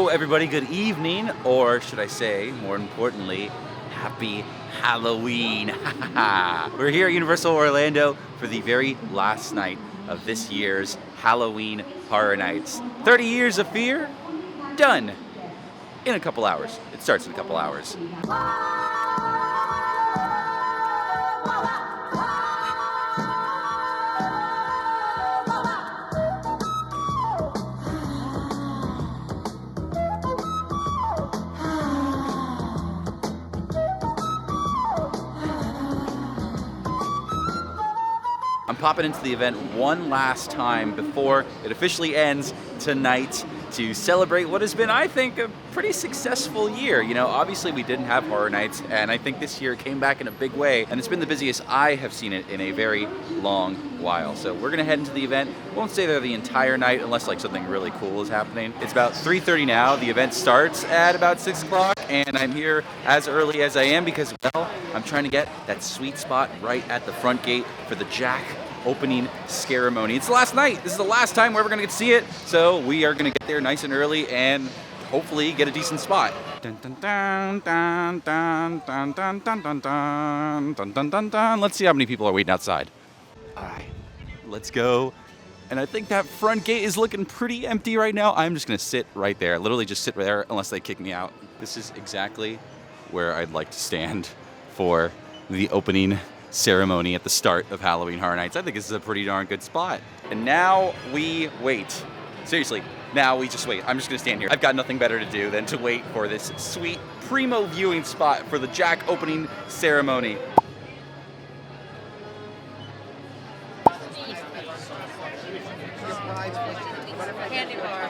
Hello everybody, good evening, or should I say, more importantly, happy Halloween. We're here at Universal Orlando for the very last night of this year's Halloween Horror Nights. 30 years of fear, done in a couple hours. It starts in a couple hours. I'm popping into the event one last time before it officially ends tonight to celebrate what has been, I think, a pretty successful year. You know, obviously we didn't have Horror Nights, and I think this year it came back in a big way, and it's been the busiest I have seen it in a very long while. So we're gonna head into the event. Won't stay there the entire night unless like something really cool is happening. It's about 3:30 now. The event starts at about 6 o'clock, and I'm here as early as I am because, well, I'm trying to get that sweet spot right at the front gate for the Jack opening Scarezones. It's the last night. This is the last time we're ever gonna get to see it, so we are gonna get there nice and early and hopefully get a decent spot. Dun, dun, dun, dun, dun, dun, dun, dun, dun, dun, dun, dun, dun, dun. Let's see how many people are waiting outside. All right, let's go. And I think that front gate is looking pretty empty right now. I'm just gonna sit right there, literally just sit there unless they kick me out. This is exactly where I'd like to stand for the opening ceremony at the start of Halloween Horror Nights. I think this is a pretty darn good spot. And now we wait. Seriously, now we just wait. I'm just gonna stand here. I've got nothing better to do than to wait for this sweet primo viewing spot for the Jack opening ceremony. Candy bar.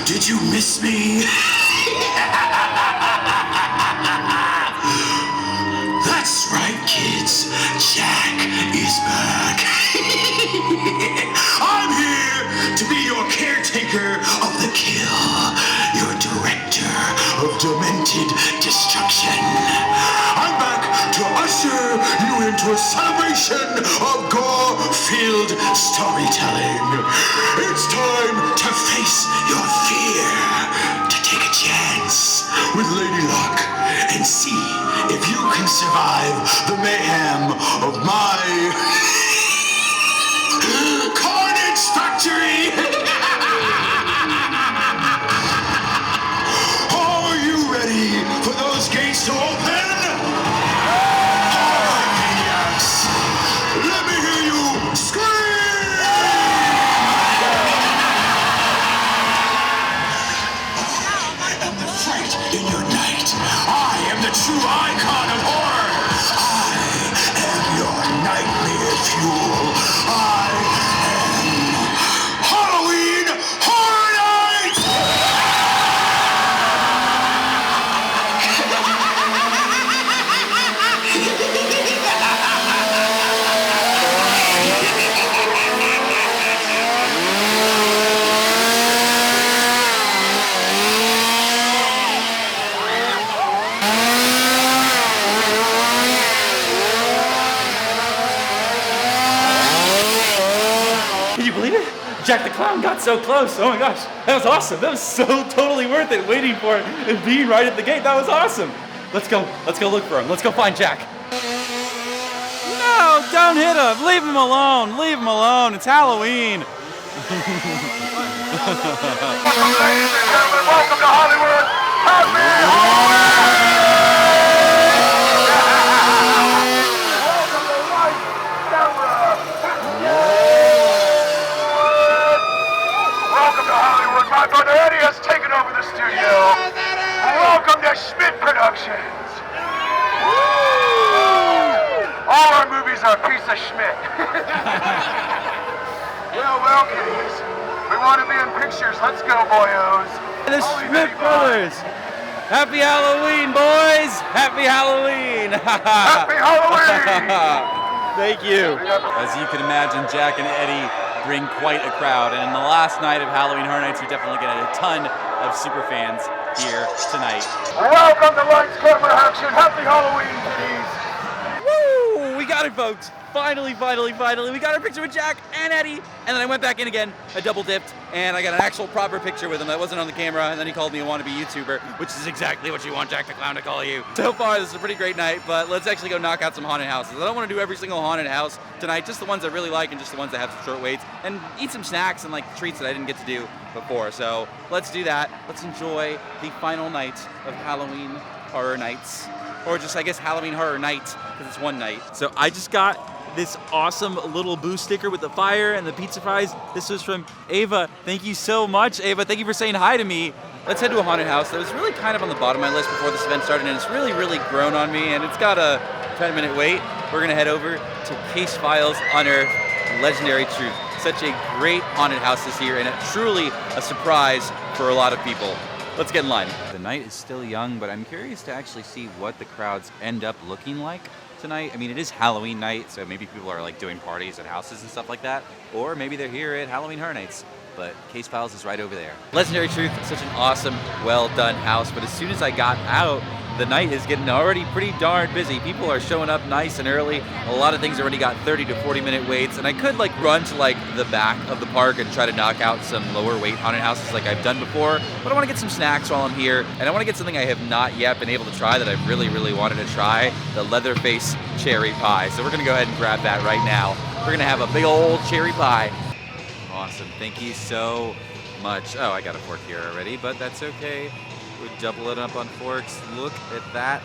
Did you miss me? That's right, kids. Jack is back. I'm here to be your caretaker of the kill, your director of demented destruction. I'm back to usher you into a celebration of gore-filled storytelling. It's time to face your fear, to take a chance with Lady Luck and see if you can survive the mayhem of my Carnage Factory. Are you ready for those gates to open? Let me hear you scream! I am the fright in your night. I am the true icon of horror. I am your nightmare fuel. I am Halloween Horror Nights! Can you believe it? Jack the Clown got so close. Oh my gosh, that was awesome. That was so totally worth it, waiting for it and being right at the gate. That was awesome. Let's go look for him. Let's go find Jack. No, don't hit him. Leave him alone. Leave him alone. It's Halloween. Ladies and gentlemen, welcome to Hollywood. Happy Halloween! Welcome to life, camera. Welcome to Hollywood. My brother Eddie has taken over the studio. Welcome to Schmidt Productions. All our movies are a piece of Schmidt. Well, kiddies. We want to be in pictures. Let's go, boyos. The Schmidt Brothers. Happy Halloween, boys. Happy Halloween. Happy Halloween! Thank you. As you can imagine, Jack and Eddie bring quite a crowd. And in the last night of Halloween Horror Nights, we definitely get a ton of super fans here tonight. Welcome to Lights, Camera, Action. Happy Halloween, kiddies. Woo! We got it, folks. Finally, we got our picture with Jack and Eddie, and then I went back in again, I double dipped, and I got an actual proper picture with him that wasn't on the camera, and then he called me a wannabe YouTuber, which is exactly what you want Jack the Clown to call you. So far, this is a pretty great night, but let's actually go knock out some haunted houses. I don't want to do every single haunted house tonight, just the ones I really like and just the ones that have some short waits, and eat some snacks and like treats that I didn't get to do before. So let's do that. Let's enjoy the final night of Halloween Horror Nights, or just, I guess, Halloween Horror Night, because it's one night. So I just got this awesome little boo sticker with the fire and the pizza fries. This was from Ava. Thank you so much, Ava. Thank you for saying hi to me. Let's head to a haunted house that was really kind of on the bottom of my list before this event started, and it's really, really grown on me, and it's got a 10-minute wait. We're gonna head over to Case Files Unearthed Legendary Truth. Such a great haunted house this year, and truly a surprise for a lot of people. Let's get in line. The night is still young, but I'm curious to actually see what the crowds end up looking like tonight. I mean, it is Halloween night, so maybe people are like doing parties at houses and stuff like that, or maybe they're here at Halloween Horror Nights. But Case Files is right over there. Legendary Truth, such an awesome, well done house, but as soon as I got out, the night is getting already pretty darn busy. People are showing up nice and early. A lot of things already got 30 to 40 minute waits, and I could like run to like the back of the park and try to knock out some lower weight haunted houses like I've done before, but I want to get some snacks while I'm here, and I want to get something I have not yet been able to try that I've really, really wanted to try, the Leatherface cherry pie. So we're gonna go ahead and grab that right now. We're gonna have a big old cherry pie. Awesome, thank you so much. Oh, I got a fork here already, but that's okay. We'll double it up on forks. Look at that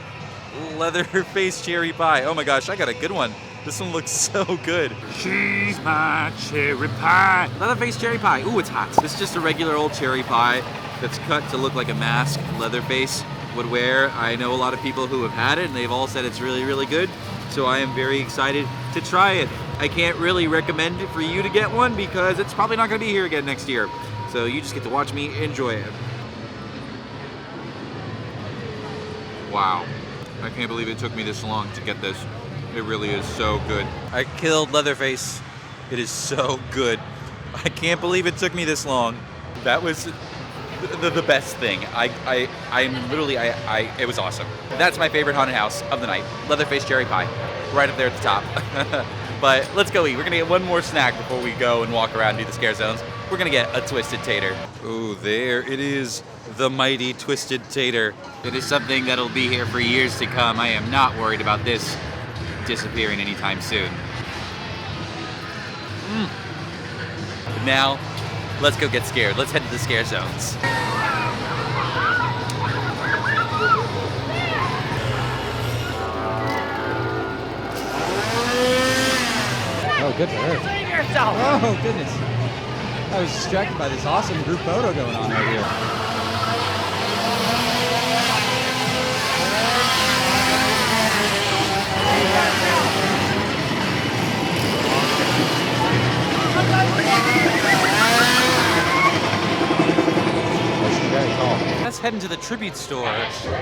Leatherface cherry pie. Oh my gosh, I got a good one. This one looks so good. She's my cherry pie. Leatherface cherry pie. Ooh, it's hot. This is just a regular old cherry pie that's cut to look like a mask Leatherface would wear. I know a lot of people who have had it, and they've all said it's really, really good. So I am very excited to try it. I can't really recommend it for you to get one because it's probably not gonna be here again next year. So you just get to watch me enjoy it. Wow, I can't believe it took me this long to get this. It really is so good. I killed Leatherface. It is so good. I can't believe it took me this long. That was the best thing. It was awesome. That's my favorite haunted house of the night. Leatherface cherry pie, right up there at the top. But let's go eat. We're gonna get one more snack before we go and walk around and do the scare zones. We're gonna get a Twisted Tater. Ooh, there it is, the mighty Twisted Tater. It is something that'll be here for years to come. I am not worried about this disappearing anytime soon. But now, let's go get scared. Let's head to the scare zones. Oh, good for her. Save yourself! Oh, goodness. I was distracted by this awesome group photo going on right here. Let's head into the tribute store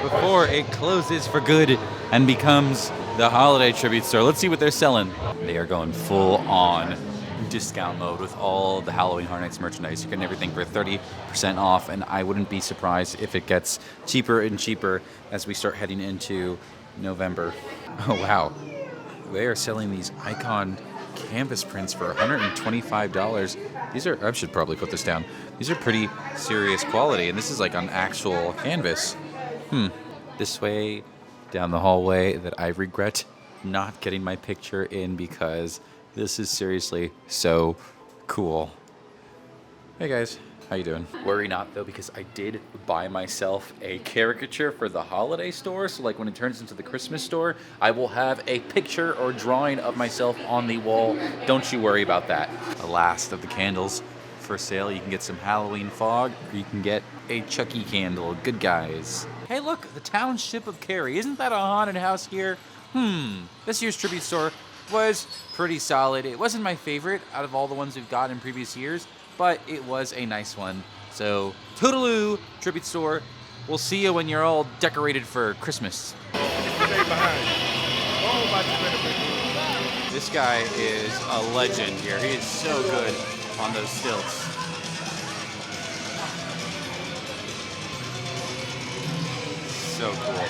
before it closes for good and becomes the holiday tribute store. Let's see what they're selling. They are going full on discount mode with all the Halloween Horror Nights merchandise. You're getting everything for 30% off, and I wouldn't be surprised if it gets cheaper and cheaper as we start heading into November. Oh wow, they are selling these icon canvas prints for $125. These are, I should probably put this down. These are pretty serious quality, and this is like on actual canvas. This way down the hallway that I regret not getting my picture in because this is seriously so cool. Hey guys, how you doing? Worry not though, because I did buy myself a caricature for the holiday store. So like when it turns into the Christmas store, I will have a picture or drawing of myself on the wall. Don't you worry about that. The last of the candles for sale. You can get some Halloween fog, or you can get a Chucky candle. Good guys. Hey look, the township of Cary. Isn't that a haunted house here? This year's tribute store was pretty solid. It wasn't my favorite out of all the ones we've got in previous years, but it was a nice one. So, toodaloo, tribute store. We'll see you when you're all decorated for Christmas. This guy is a legend here. He is so good on those stilts. So cool.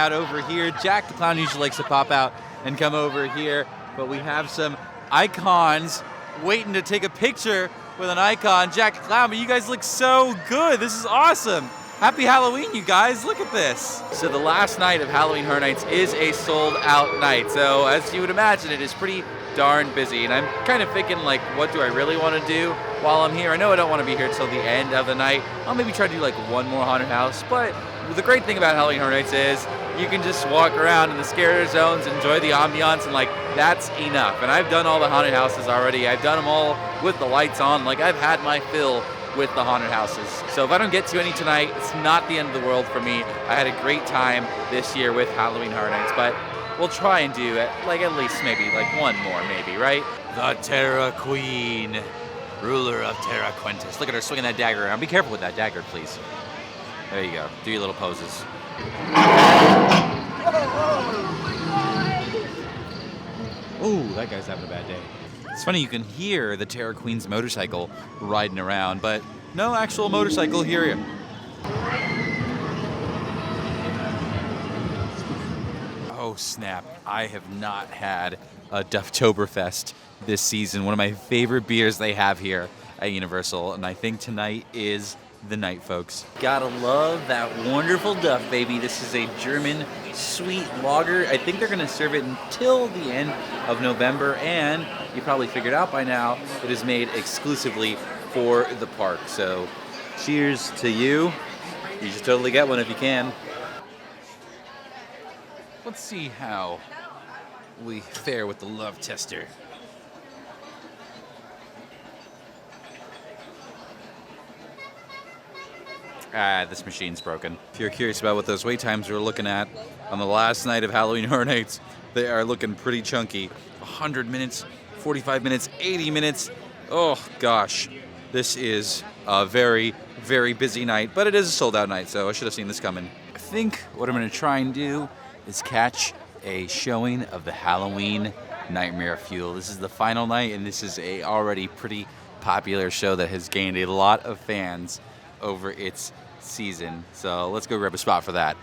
out over here. Jack the Clown usually likes to pop out and come over here, but we have some icons waiting to take a picture with an icon. Jack the Clown, but you guys look so good. This is awesome. Happy Halloween, you guys. Look at this. So the last night of Halloween Horror Nights is a sold out night. So as you would imagine, it is pretty darn busy. And I'm kind of thinking, like, what do I really want to do while I'm here? I know I don't want to be here till the end of the night. I'll maybe try to do like one more haunted house. But the great thing about Halloween Horror Nights is you can just walk around in the Scarezones, enjoy the ambiance, and like, that's enough. And I've done all the haunted houses already. I've done them all with the lights on. Like, I've had my fill with the haunted houses. So if I don't get to any tonight, it's not the end of the world for me. I had a great time this year with Halloween Horror Nights, but we'll try and do it, like at least maybe like one more maybe, right? The Terra Queen, ruler of Terra Quintus. Look at her swinging that dagger around. Be careful with that dagger, please. There you go. Do your little poses. Oh, that guy's having a bad day. It's funny, you can hear the Terra Queen's motorcycle riding around, but no actual motorcycle here. Oh snap, I have not had a Dufftoberfest this season. One of my favorite beers they have here at Universal, and I think tonight is the night, folks. Gotta love that wonderful Duff, baby. This is a German sweet lager. I think they're gonna serve it until the end of November, and you probably figured out by now, it is made exclusively for the park. So cheers to you. You should totally get one if you can. Let's see how we fare with the love tester. This machine's broken. If you're curious about what those wait times we're looking at on the last night of Halloween Horror Nights, they are looking pretty chunky. 100 minutes, 45 minutes, 80 minutes. Oh gosh, this is a very, very busy night, but it is a sold out night, so I should have seen this coming. I think what I'm gonna try and do is catch a showing of the Halloween Nightmare Fuel. This is the final night, and this is a already pretty popular show that has gained a lot of fans over its season. So let's go grab a spot for that.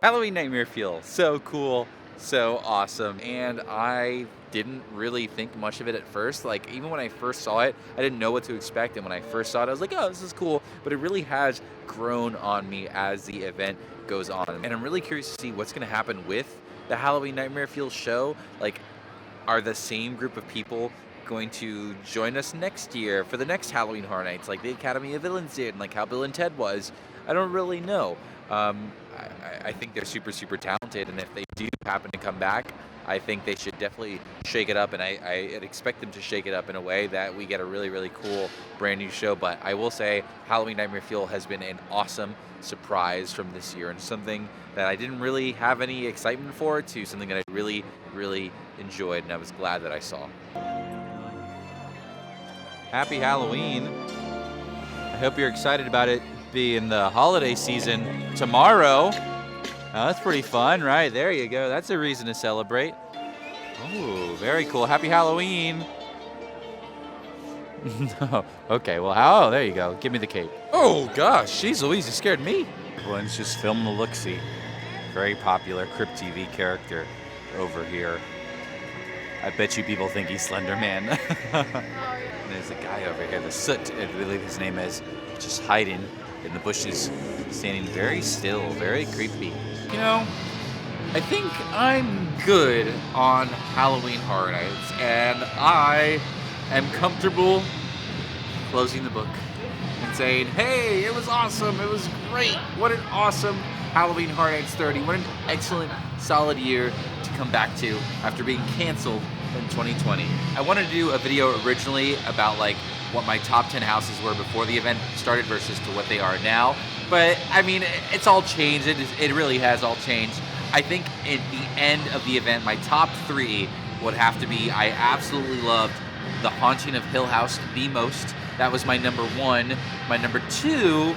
Halloween Nightmare Fuel, so cool, so awesome, and I didn't really think much of it at first. Like, even when I first saw it, I didn't know what to expect, and when I first saw it, I was like, oh, this is cool, but it really has grown on me as the event goes on, and I'm really curious to see what's going to happen with the Halloween Nightmare Fuel show. Like, are the same group of people going to join us next year for the next Halloween Horror Nights, like the Academy of Villains did, and like how Bill and Ted was? I don't really know. I think they're super, super talented, and if they do happen to come back, I think they should definitely shake it up, and I'd expect them to shake it up in a way that we get a really, really cool brand new show. But I will say Halloween Nightmare Fuel has been an awesome surprise from this year, and something that I didn't really have any excitement for to something that I really, really enjoyed, and I was glad that I saw. Happy Halloween. I hope you're excited about it being the holiday season tomorrow. Oh, that's pretty fun, right? There you go. That's a reason to celebrate. Oh, very cool. Happy Halloween. No. Okay, well, oh, there you go. Give me the cape. Oh, gosh. Jeez Louise, you scared me. Everyone's just filming the look-see. Very popular Crypt TV character over here. I bet you people think he's Slender Man. And there's a guy over here, the Soot, I believe his name is, just hiding in the bushes, standing very still, very creepy. You know, I think I'm good on Halloween Horror Nights, and I am comfortable closing the book and saying, hey, it was awesome, it was great, what an awesome Halloween Horror Nights 30, what an excellent, solid year to come back to after being canceled in 2020. I wanted to do a video originally about like what my top 10 houses were before the event started versus to what they are now, but I mean, it's all changed, it really has all changed. I think at the end of the event, my top 3 would have to be, I absolutely loved The Haunting of Hill House the most. That was my number 1. My number 2,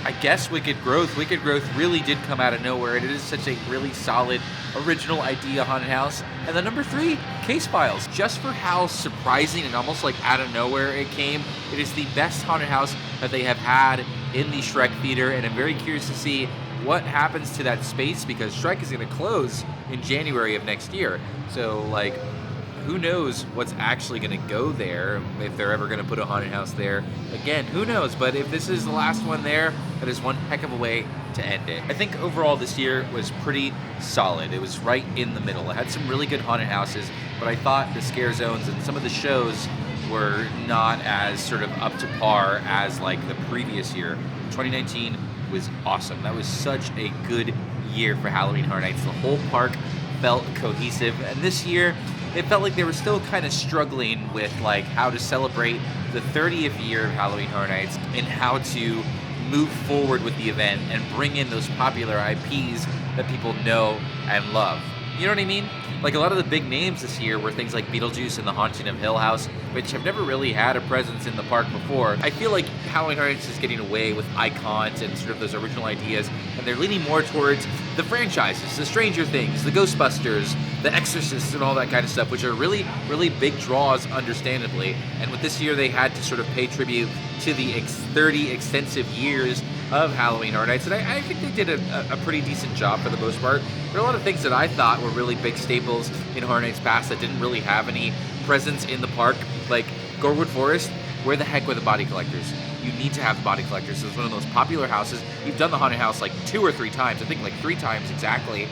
I guess Wicked Growth. Wicked Growth really did come out of nowhere. It is such a really solid, original idea haunted house. And then number 3, Case Files. Just for how surprising and almost like out of nowhere it came, it is the best haunted house that they have had in the Shrek Theater, and I'm very curious to see what happens to that space because Shrek is going to close in January of next year. So, like, who knows what's actually going to go there, if they're ever going to put a haunted house there. Again, who knows? But if this is the last one there, that is one heck of a way to end it. I think overall this year was pretty solid. It was right in the middle. It had some really good haunted houses, but I thought the Scarezones and some of the shows were not as sort of up to par as like the previous year. 2019 was awesome. That was such a good year for Halloween Horror Nights. The whole park felt cohesive, and this year it felt like they were still kind of struggling with like how to celebrate the 30th year of Halloween Horror Nights and how to move forward with the event and bring in those popular IPs that people know and love. You know what I mean? Like a lot of the big names this year were things like Beetlejuice and The Haunting of Hill House, which have never really had a presence in the park before. I feel like Halloween Horror Nights is getting away with icons and sort of those original ideas, and they're leaning more towards the franchises, the Stranger Things, the Ghostbusters, the Exorcists, and all that kind of stuff, which are really, really big draws, understandably. And with this year, they had to sort of pay tribute to the 30 extensive years of Halloween Horror Nights, and I think they did a pretty decent job for the most part. There are a lot of things that I thought were really big staples in Horror Nights past that didn't really have any presence in the park, like Gorewood Forest. Where the heck were the body collectors? You need to have the body collectors. It's one of the most popular houses. You've done the haunted house like 2 or 3 times. I think like 3 times exactly.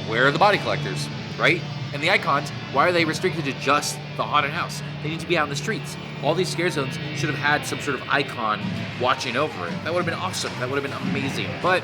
Where are the body collectors, right? And the icons, why are they restricted to just the haunted house? They need to be out in the streets. All these scare zones should have had some sort of icon watching over it. That would have been awesome. That would have been amazing. But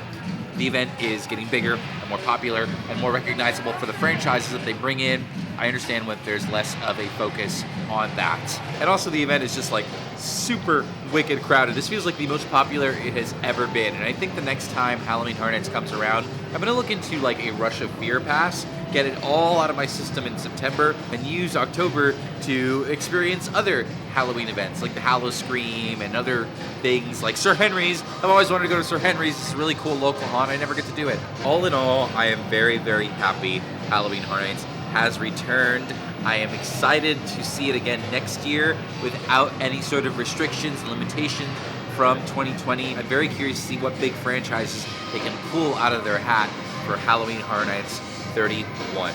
the event is getting bigger and more popular and more recognizable for the franchises that they bring in. I understand what there's less of a focus on that. And also the event is just like super wicked crowded. This feels like the most popular it has ever been. And I think the next time Halloween Horror Nights comes around, I'm gonna look into like a Rush of Fear pass, get it all out of my system in September, and use October to experience other Halloween events like the Hallow Scream and other things like Sir Henry's. I've always wanted to go to Sir Henry's. It's a really cool local haunt. I never get to do it. All in all, I am very, very happy Halloween Horror Nights has returned. I am excited to see it again next year without any sort of restrictions and limitations from 2020. I'm very curious to see what big franchises they can pull out of their hat for Halloween Horror Nights 31.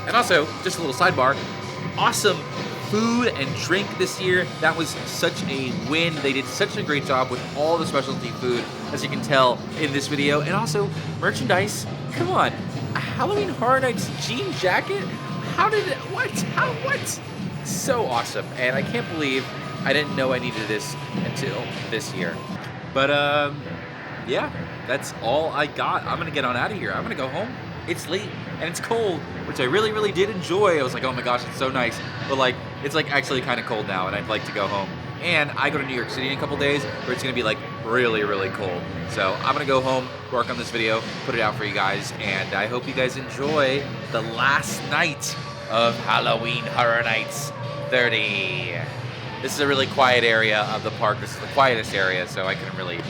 And also, just a little sidebar, awesome food and drink this year. That was such a win. They did such a great job with all the specialty food, as you can tell in this video. And also, merchandise. Come on, a Halloween Horror Nights jean jacket? How did it, what? How, what? So awesome. And I can't believe I didn't know I needed this until this year. But, yeah, that's all I got. I'm gonna get on out of here. I'm gonna go home. It's late and it's cold, which I really, really did enjoy. I was like, oh my gosh, it's so nice. But like, it's like actually kind of cold now and I'd like to go home. And I go to New York City in a couple days where it's gonna be like really, really cold. So I'm gonna go home, work on this video, put it out for you guys, and I hope you guys enjoy the last night of Halloween Horror Nights 30. This is a really quiet area of the park. This is the quietest area, so I can really,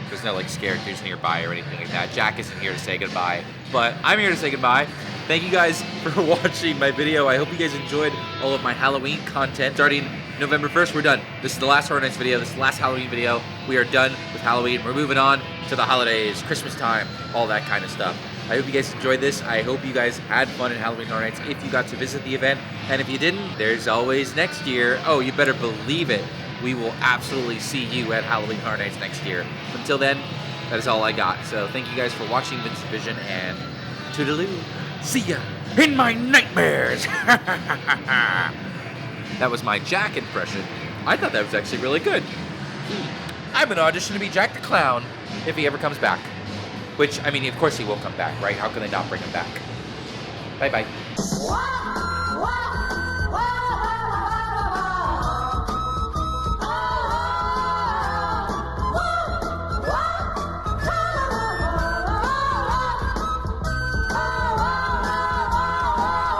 there's no like characters nearby or anything like that. Jack isn't here to say goodbye, but I'm here to say goodbye. Thank you guys for watching my video. I hope you guys enjoyed all of my Halloween content. Starting November 1st, we're done. This is the last Horror Nights video. This is the last Halloween video. We are done with Halloween. We're moving on to the holidays, Christmas time, all that kind of stuff. I hope you guys enjoyed this. I hope you guys had fun in Halloween Horror Nights if you got to visit the event. And if you didn't, there's always next year. Oh, you better believe it. We will absolutely see you at Halloween Horror Nights next year. The Until then, that is all I got. So thank you guys for watching VincentVision, and toodaloo. See ya in my nightmares. That was my Jack impression. I thought that was actually really good. I'm gonna audition to be Jack the Clown if he ever comes back. Which, I mean, of course he will come back, right? How can they not bring him back? Bye-bye. Wow, wow, wow.